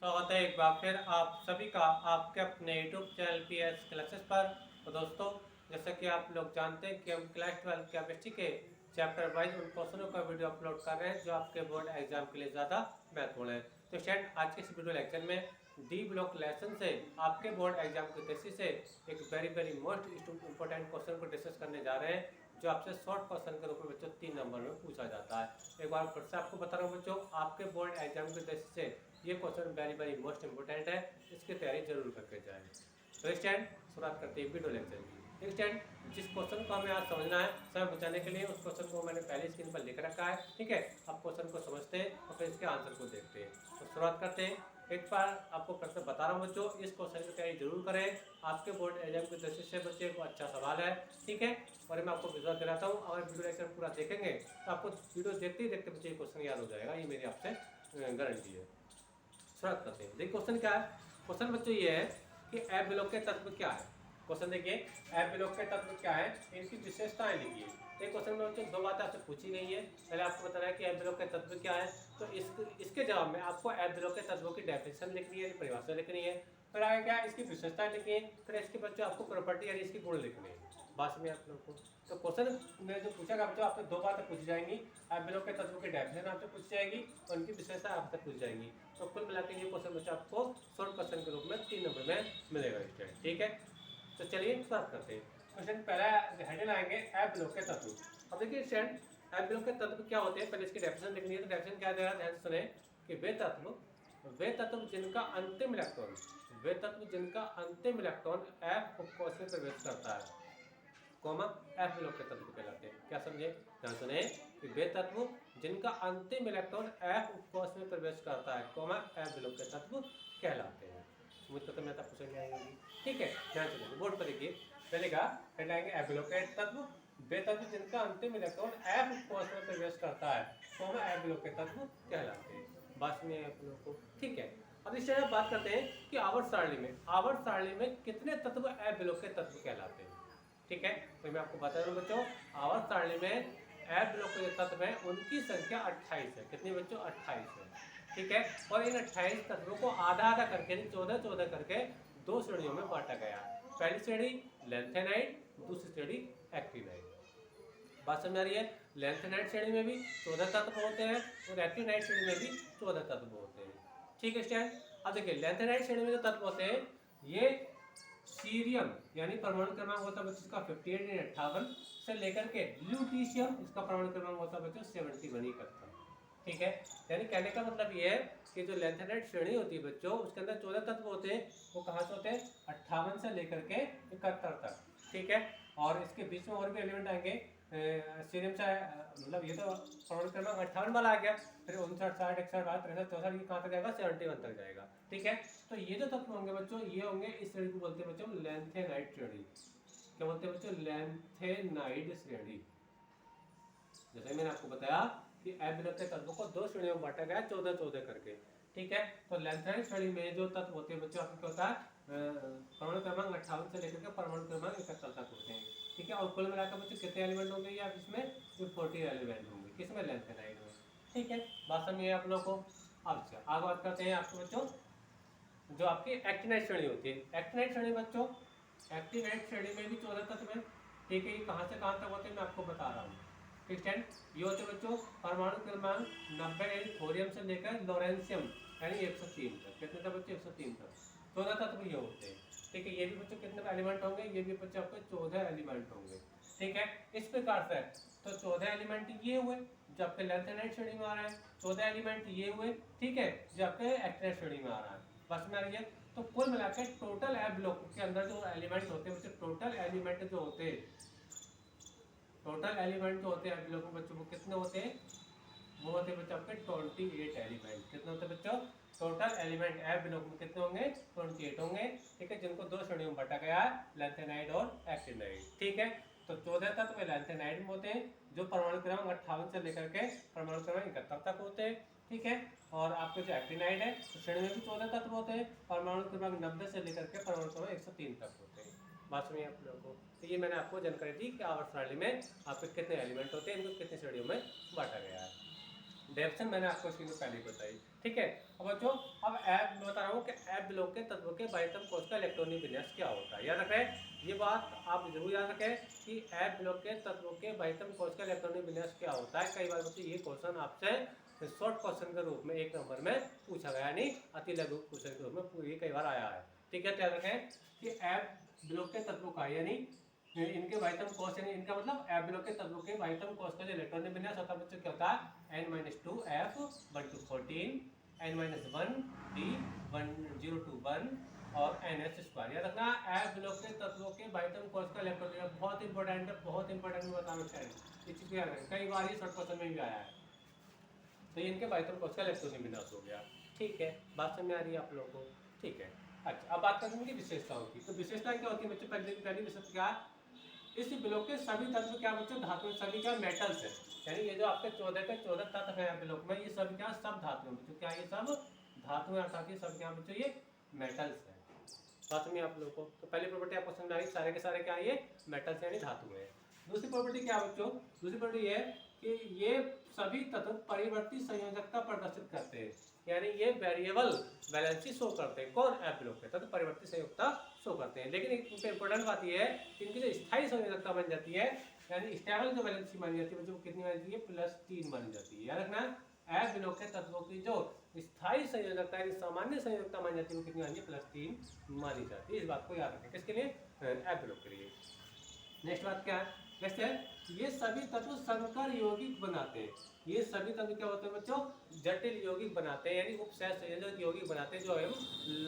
स्वागत है एक बार फिर आप सभी का आपके अपने YouTube चैनल PS क्लासेस पर। तो दोस्तों, जैसा कि आप लोग जानते हैं कि हम क्लास 12 केमिस्ट्री के चैप्टर वाइज उन क्वेश्चनों का वीडियो अपलोड कर रहे हैं जो आपके बोर्ड एग्जाम के लिए ज़्यादा महत्वपूर्ण है। तो स्टूडेंट, आज के इस वीडियो लेक्चर में डी ब्लॉक लेसन से आपके बोर्ड एग्जाम की दृष्टि से एक वेरी मोस्ट इंपॉर्टेंट क्वेश्चन को डिस्कस करने जा रहे हैं, जो आपसे शॉर्ट क्वेश्चन के रूप में बच्चों 3 नंबर में पूछा जाता है। एक बार फिर से आपको बता रहा हूँ बच्चों, आपके बोर्ड एग्जाम की दृष्टि से ये क्वेश्चन वेरी मोस्ट इंपोर्टेंट है, इसकी तैयारी जरूर करके जाएं। तो स्टूडेंट, शुरुआत करते हैं वीडियो लेक्चर की। स्टूडेंट, जिस क्वेश्चन को हमें आज समझना है, समय बचाने के लिए उस क्वेश्चन को मैंने पहले स्क्रीन पर लिख रखा है। ठीक है, अब क्वेश्चन को समझते हैं और फिर इसके आंसर को देखते हैं। तो शुरुआत करते हैं। एक बार आपको प्रश्न बता रहा हूँ बच्चों, इस क्वेश्चन की तैयारी जरूर करें, आपके बोर्ड एग्जाम की दृष्टि से बच्चे को अच्छा सवाल है। ठीक है, और मैं आपको विश्वास दिलाता हूँ, अगर वीडियो लेक्चर पूरा देखेंगे तो आपको वीडियो देखते ही देखते बच्चे क्वेश्चन याद हो जाएगा, ये मेरी आपसे गारंटी है। शुरुआत करते हैं। देखिए क्वेश्चन क्या है। क्वेश्चन बच्चों ये है कि अवलोक्य तत्व क्या है। क्वेश्चन देखिए, अवलोक्य तत्व क्या है, इनकी विशेषताएं लिखिए। एक क्वेश्चन में बच्चों 2 बातें आपसे पूछी गई है। पहले आपको बताना है कि अवलोक्य तत्व क्या है, तो इसके जवाब में आपको अवलोक्य तत्वों की डेफिनेशन लिखनी है, परिभाषा लिखनी है। फिर आगे क्या है, इसकी विशेषताएं लिखनी है। फिर इसके बच्चों आपको प्रॉपर्टी यानी इसकी गुण लिखने हैं। बात में आप लोगों को तो क्वेश्चन में जो पूछा गया बच्चों, आपसे 2 बातें पूछी जाएंगी। अवलोक्य तत्वों की डेफिनेशन आपसे पूछी जाएगी और उनकी विशेषता आपसे पूछी जाएंगी। तो कुल मिलाकर ये क्वेश्चन बच्चों आपको शॉर्ट क्वेश्चन के रूप में 3 नंबर में मिलेगा स्टूडेंट। ठीक है, तो चलिए स्टार्ट करते हैं। क्वेश्चन पहला हेडिंग आएंगे अवलोक्य तत्व। अब देखिए स्टूडेंट, अवलोक्य तत्व क्या होते हैं, पहले इसकी डेफिनेशन लिखनी है। तो डेफिनेशन क्या देगा, ध्यान से सुने कि वे तत्व जिनका अंतिम इलेक्ट्रॉन F उपकोष में प्रवेश करता है, कॉमा अवलोक्य तत्व कहलाते हैं। क्या समझे, ध्यान सुने कि वे तत्व जिनका अंतिम इलेक्ट्रॉन F उपकोष में प्रवेश करता है, कॉमा अवलोक्य तत्व कहलाते हैं। मुझ तो मैं तब पूछेंगे आएंगे। ठीक है, ध्यान सुनिए, बोर्ड पर देखिए। पहले का कहलाएंगे अवलोक्य तत्व, वे तत्व जिनका अंतिम इलेक्ट्रॉन F उपकोष में प्रवेश करता है, कॉमा अवलोक्य तत्व कहलाते हैं। बात में आप लोगों को ठीक है। अब इस तरह बात करते हैं कि आवर्त सारणी में कितने तत्व अवलोक्य तत्व कहलाते हैं। ठीक है, तो मैं आपको बता दूं बच्चों, आवर्त सारणी में अवलोक्य तत्व है उनकी संख्या 28 है। कितनी बच्चों, 28 है। ठीक है, और इन 28 तत्वों को आधा करके 14 करके 2 श्रेणियों में बांटा गया है। पहली श्रेणी लैंथेनाइड, दूसरी श्रेणी एक्टिनाइड। बात समझ आ रही है। लैंथेनाइड श्रेणी में भी 14 तत्व होते हैं और एक्टिनाइड श्रेणी में भी 14 तत्व होते हैं। ठीक है स्टूडेंट, अब देखिए लैंथेनाइड श्रेणी में जो तत्व होते हैं, ये सीरियम यानी परमाणु क्रमांक होता है बच्चों इसका 58 यानी 58 से लेकर के ल्यूटीशियम, इसका परमाणु क्रमांक होता है बच्चों 71 तक का। ठीक है, यानी कहने का मतलब ये है कि जो लैंथेनाइड श्रेणी होती है बच्चों, उसके अंदर 14 तत्व होते हैं। वो कहाँ से होते हैं, 58 से लेकर के 71 तक। ठीक है, और इसके बीच में और भी एलिमेंट आएंगे सीरियम से, मतलब ये तो परमाणु क्रमांक 58 वाला आ गया, फिर 59, 60, 61, 63, 64, ये कहाँ तक जाएगा, 71 तक जाएगा। ठीक है, तो ये जो तत्व होंगे बच्चों, ये होंगे, इस श्रेणी को बोलते हैं बच्चों लैंथेनाइड श्रेणी। क्या बोलते हैं बच्चों, लैंथेनाइड श्रेणी। जैसे मैंने आपको बताया कि अवलोक्य तत्वों को 2 श्रेणियों में बांटा गया, 14 करके। ठीक है, तो लैंथेनाइड श्रेणी में जो तत्व होते हैं बच्चों, आपको क्या होता है, परमाणु क्रमांक 58 से लेकर के परमाणु क्रमांक 71 तक होते हैं। ठीक है, और कुल मिलाकर बच्चों कितने एलिमेंट होंगे, या इसमें 40 एलिमेंट होंगे, किसमें, लैंथेनाइड में। ठीक है, बात समझिए आप लोगों को। अब आगे बात करते हैं आपको बच्चों, जो आपकी एक्टिनाइड श्रेणी होती है। एक्टिनाइड श्रेणी बच्चों, एक्टिनाइड श्रेणी में भी 14 तत्व हैं। ठीक है, ये कहाँ से कहाँ तक होते हैं मैं आपको बता रहा हूँ। ठीक है, ये होते बच्चों परमाणु क्रमांक 90 यानी थोरियम से लेकर लॉरेंशियम यानी 103 तक। कितने तक बच्चों, 103 तक 14 तत्व ये होते हैं। ठीक है, ये भी बच्चों कितने एलिमेंट होंगे, ये भी बच्चों आपके 14 एलिमेंट होंगे। ठीक है, इस प्रकार से तो 14 एलिमेंट ये हुए जो आपके लैंथेनाइड श्रेणी में आ रहा है, 14 एलिमेंट ये हुए, ठीक है, जो आपके एक्टिनाइड श्रेणी में आ रहा है। बस में आ रही है। तो कुल मिलाकर टोटल अवलोक के अंदर जो एलिमेंट होते हैं, टोटल एलिमेंट जो होते हैं, अवलोक बच्चों को कितने होते हैं, वो होते हैं बच्चों आपके 28 एलिमेंट। कितने होते हैं बच्चों, टोटल एलिमेंट अवलोक में कितने होंगे, 28 होंगे। ठीक है, जिनको 2 श्रेणियों में बांटा गया है, लैंथेनाइड और एक्टिनाइड। ठीक है, तो 14 तत्व लैंथेनाइड में होते हैं, जो परमाणु क्रमांक 58 से लेकर के परमाणु क्रमांक 71 तक होते हैं। ठीक है, और आपके जो एक्टिनाइड है, तो श्रेणी में भी 14 तत्व होते हैं, परमाणु क्रमांक 90 से लेकर के परमाणु क्रमांक 103 तक होते हैं। बात सुनिए आप लोगों को। तो ये मैंने आपको जानकारी दी कि आवर्त सारणी में आपके कितने एलिमेंट होते हैं, इनको कितनी श्रेणियों में बांटा गया है। डेफिनेशन मैंने आपको इसकी पहले ही बताई, ठीक है। अब बच्चों, अब ऐप मैं बता रहा हूँ कि ऐप ब्लॉक के तत्वों के बाह्यतम कोश का इलेक्ट्रॉनिक विन्यास क्या होता है। याद रखें, ये बात आप जरूर याद रखें कि ऐप ब्लॉक के तत्वों के बाह्यतम कोश का इलेक्ट्रॉनिक विन्यास क्या होता है। कई बार बच्चों ये क्वेश्चन आपसे शॉर्ट क्वेश्चन के रूप में 1 नंबर में पूछा गया, यानी अति लघु क्वेश्चन के रूप में ये कई बार आया है, ठीक है। याद रखें कि ऐप ब्लॉक के तत्वों का यानी इनके बाह्यतम कोश, यानी इनका मतलब ऐप ब्लॉक के तत्वों के बाह्यतम कोश का जो इलेक्ट्रॉनिक विन्यास होता है बच्चों क्या होता है, n-2f 1 to 14 n-1 d 10 to 1 और ns स्क्वायर। याद रखना ऐप ब्लॉक के तत्वों के बाह्यतम कोश का इलेक्ट्रॉनिक बहुत इंपॉर्टेंट है, बहुत इंपॉर्टेंट मैं बताना चाहिए, इस चीज को याद रखें, कई बार ये शॉर्ट क्वेश्चन में भी आया है। तो इनके बाह्यतम कोश का इलेक्ट्रॉनिक विन्यास हो गया, ठीक है। बात समझ में आ रही है आप लोगों को, ठीक है। अच्छा, अब बात करेंगे विशेषताओं की। तो विशेषताएं क्या होती है बच्चों, पहली विशेषता क्या, इस ब्लॉक के सभी तत्व क्या बच्चों धातु, सभी क्या मेटल्स है, यानी ये जो आपके 14 के 14 तत्व हैं ब्लॉक में, ये सब क्या सब धातु हैं बच्चों, क्या ये सब धातु हैं, अर्थात ये सब क्या बच्चों ये मेटल्स हैं। बात में आप लोगों को, तो पहली प्रॉपर्टी आपको समझ आई, सारे के सारे क्या ये मेटल्स यानी धातु है। दूसरी प्रॉपर्टी क्या बच्चों, दूसरी प्रॉपर्टी ये कि ये सभी तत्व परिवर्ती संयोजकता प्रदर्शित करते हैं, यानी ये वेरिएबल वैलेंसी शो करते हैं। कौन ऐप ब्लॉक के तत्व परिवर्ती संयोजकता शो करते हैं, लेकिन एक इंपॉर्टेंट बात यह है कि इनकी जो स्थायी संयोजकता बन जाती है, यानी स्टेबल जो वैलेंसी मानी जाती है, जो कितनी मानी जाती है, +3 मानी जाती है। याद रखना ऐप ब्लॉक के तत्वों की जो स्थायी संयोजकता यानी सामान्य संयोजकता मानी जाती है, वो कितनी मानी जाती है, +3 मानी जाती है। इस बात को याद रखें, किसके लिए, ऐप ब्लॉक के लिए। नेक्स्ट बात क्या है, नेक्स्ट है ये सभी तत्व संकर यौगिक बनाते हैं। ये सभी तत्व क्या होते हैं बच्चों, जटिल यौगिक बनाते हैं, यानी उपसहज संयोजक यौगिक बनाते हैं, जो हम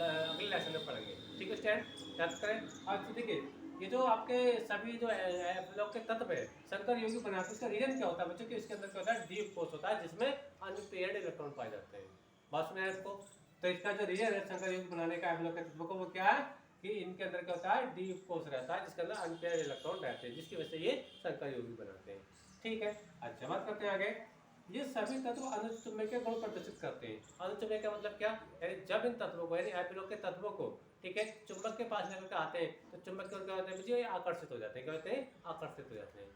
अगले लेसन में पढ़ेंगे, ठीक है स्टूडेंट, याद करें। आज देखिए ये जो आपके सभी जो ब्लॉक के तत्व है संकर यौगिक बनाते हैं, इसका रीजन क्या होता है बच्चों, कि इसके अंदर क्या होता है, डी कोष होता है, जिसमें अनपेयर्ड इलेक्ट्रॉन पाए जाते हैं। बात सुना है आपको, तो इसका जो रीजन है संकर यौगिक बनाने का ब्लॉक के तत्वों को, वो क्या है कि इनके अंदर क्या होता है, डी कोष रहता है, जिसके अंदर अनपेयर्ड इलेक्ट्रॉन रहते हैं, जिसकी वजह से ये संकर यौगिक बनाते हैं, ठीक है। अच्छा, बात करते हैं आगे। ये सभी तत्व अनुचुंबकीय गुण प्रदर्शित करते हैं। अनुचुंबकीय का मतलब क्या, यानी जब इन तत्वों को, यानी ऐप ब्लॉक के तत्वों को, ठीक है, चुंबक के पास लेकर के आते हैं, तो चुंबक के क्या होते हैं बच्चों, ये आकर्षित हो जाते हैं, क्या होते हैं, आकर्षित हो जाते हैं,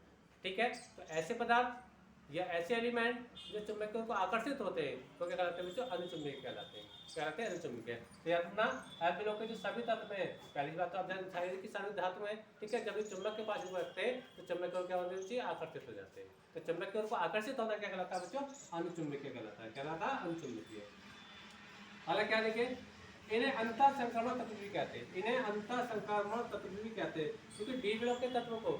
ठीक है। तो ऐसे पदार्थ या ऐसे एलिमेंट जो चुंबकीय को आकर्षित होते हैं, तो क्या कहलाते हैं बच्चों, अनुचुंबकीय कहलाते हैं, क्या कहते हैं, अनुचुंबकीय। तो याद रखना ऐप ब्लॉक के जो सभी तत्व हैं, पहली बात तो आप जान सारी की सारी धातु है, ठीक है, जब ये चुंबक के पास इनको रखते हैं तो चुंबकीय क्या होते हैं, आकर्षित हो जाते हैं। तो चुंबकीय को आकर्षित होना क्या कहलाता है बच्चों, अनुचुंबकीय कहलाता है, कहलाता है अनुचुंबकीय। हालांकि क्या देखिए, इन्हें अंतर संक्रमण तत्व भी कहते हैं, इन्हें अंतर संक्रमण तत्व भी कहते हैं, क्योंकि डी ब्लॉक के तत्वों को,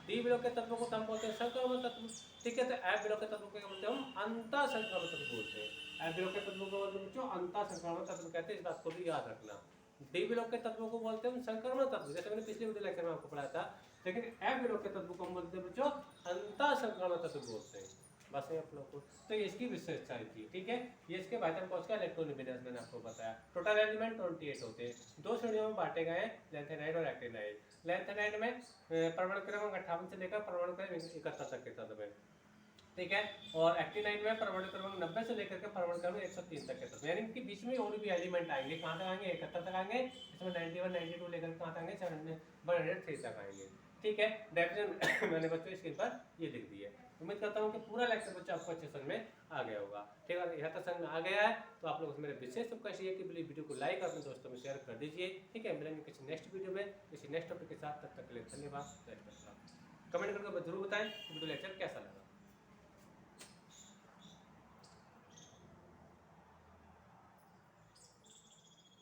डी ब्लॉक के तत्वों को हम बोलते हैं संक्रमण तत्व, ठीक है। तो ऐप ब्लॉक के तत्वों को क्या बोलते हैं, हम अंतर संक्रमण तत्व बोलते हैं। ऐप ब्लॉक के तत्वों को बोलते हैं बच्चों अंतर संक्रमण तत्व कहते हैं, इस बात को भी याद रखना। डी ब्लॉक के तत्वों को बोलते हैं संक्रमण तत्व, जैसे मैंने पिछले वीडियो लेक्चर में आपको पढ़ाया था, लेकिन ऐप ब्लॉक के तत्वों को हम बोलते हैं बच्चों अंतर संक्रमण तत्व बोलते हैं। बस ये आप लोग को, तो इसकी विशेषताएं थी, ठीक है। ये इसके बाह्यतम कोश का इलेक्ट्रॉनिक विन्यास मैंने आपको बताया। टोटल एलिमेंट 28 होते हैं, 2 श्रेणियों में बांटे गए हैं, लैंथेनाइड और एक्टिनाइड। लैंथेनाइड में परमाणु क्रमांक 58 से लेकर परमाणु क्रमांक 71 तक के तत्व है, ठीक है। और एक्टिनाइड में परमाणु क्रमांक 90 से लेकर के परमाणु क्रमांक 103 तक के तत्व, यानी इनके बीच में और भी एलिमेंट आएंगे, कहाँ तक आएंगे, 71 तक आएंगे, इसमें 91 92 लेकर कहाँ तक आएंगे, 103 तक आएंगे, ठीक है। डेफिनेशन मैंने बच्चों इसके ऊपर ये लिख दी है। उम्मीद करता हूँ कि पूरा लेक्चर बच्चा आपको अच्छे समझ में आ गया होगा, ठीक है। यहाँ तक समझ में आ गया है तो आप लोग मेरे विशेष रिक्वेस्ट है कि वीडियो को लाइक और अपने दोस्तों में शेयर कर दीजिए, ठीक है। मिलेंगे किसी नेक्स्ट वीडियो में किसी नेक्स्ट टॉपिक के साथ, तब तक के लिए धन्यवाद। कमेंट करके जरूर बताएं वीडियो लेक्चर कैसा लगा।